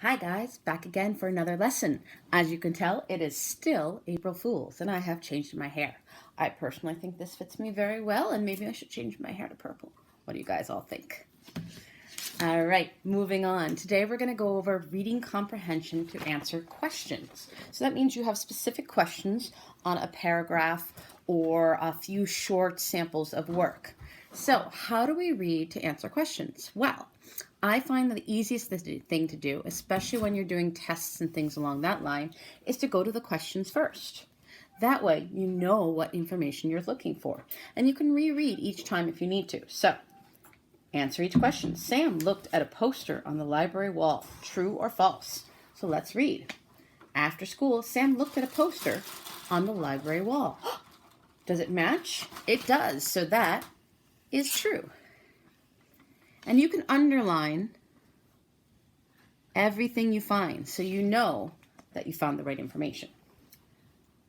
Hi guys, back again for another lesson. As you can tell, it is still April Fool's and I have changed my hair. I personally think this fits me very well and maybe I should change my hair to purple. What do you guys all think? All right, moving on. Today we're going to go over reading comprehension to answer questions. So that means you have specific questions on a paragraph or a few short samples of work. So how do we read to answer questions? Well, I find that the easiest thing to do, especially when you're doing tests and things along that line, is to go to the questions first. That way you know what information you're looking for, and you can reread each time if you need to. So, answer each question. Sam looked at a poster on the library wall. True or false? So let's read. After school, Sam looked at a poster on the library wall. Does it match? It does, so that is true. And you can underline everything you find so you know that you found the right information.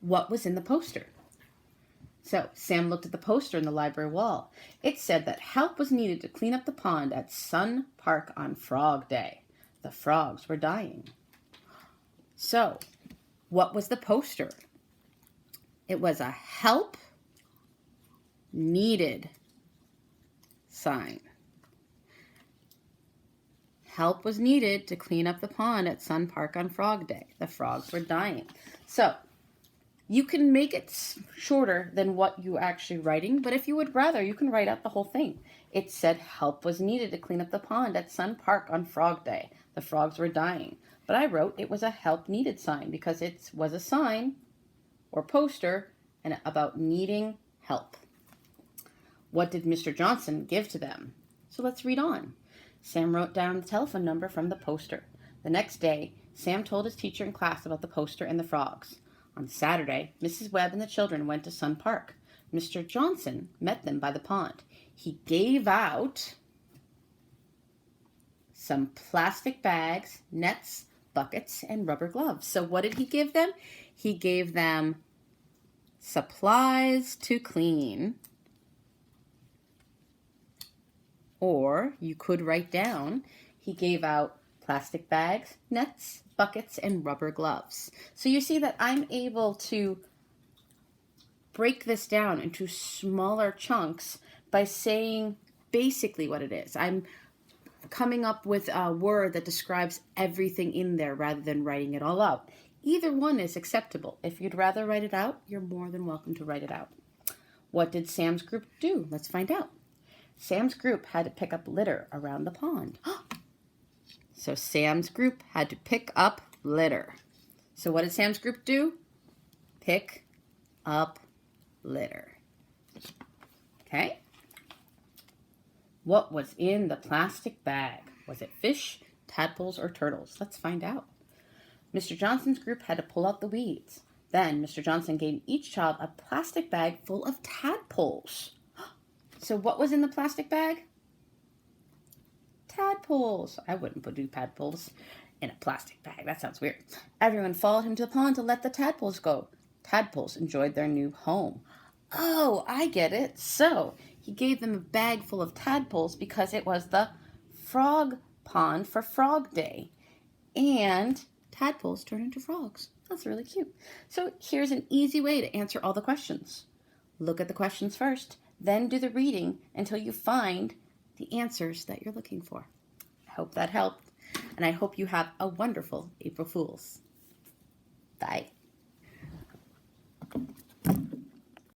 What was in the poster? So Sam looked at the poster in the library wall. It said that help was needed to clean up the pond at Sun Park on Frog Day. The frogs were dying. So what was the poster? It was a help needed sign. Help was needed to clean up the pond at Sun Park on Frog Day. The frogs were dying. So you can make it shorter than what you actually writing, but if you would rather, you can write out the whole thing. It said help was needed to clean up the pond at Sun Park on Frog Day. The frogs were dying. But I wrote it was a help needed sign because it was a sign or poster and about needing help. What did Mr. Johnson give to them? So let's read on. Sam wrote down the telephone number from the poster. The next day, Sam told his teacher in class about the poster and the frogs. On Saturday, Mrs. Webb and the children went to Sun Park. Mr. Johnson met them by the pond. He gave out some plastic bags, nets, buckets, and rubber gloves. So what did he give them? He gave them supplies to clean. Or you could write down, he gave out plastic bags, nets, buckets, and rubber gloves. So you see that I'm able to break this down into smaller chunks by saying basically what it is. I'm coming up with a word that describes everything in there rather than writing it all out. Either one is acceptable. If you'd rather write it out, you're more than welcome to write it out. What did Sam's group do? Let's find out. Sam's group had to pick up litter around the pond. So Sam's group had to pick up litter. So what did Sam's group do? Pick up litter. Okay? What was in the plastic bag? Was it fish, tadpoles, or turtles? Let's find out. Mr. Johnson's group had to pull out the weeds. Then Mr. Johnson gave each child a plastic bag full of tadpoles. So what was in the plastic bag? Tadpoles. I wouldn't put tadpoles in a plastic bag. That sounds weird. Everyone followed him to the pond to let the tadpoles go. Tadpoles enjoyed their new home. Oh, I get it. So he gave them a bag full of tadpoles because it was the frog pond for Frog Day. And tadpoles turn into frogs. That's really cute. So here's an easy way to answer all the questions. Look at the questions first. Then do the reading until you find the answers that you're looking for. I hope that helped, and I hope you have a wonderful April Fool's. Bye.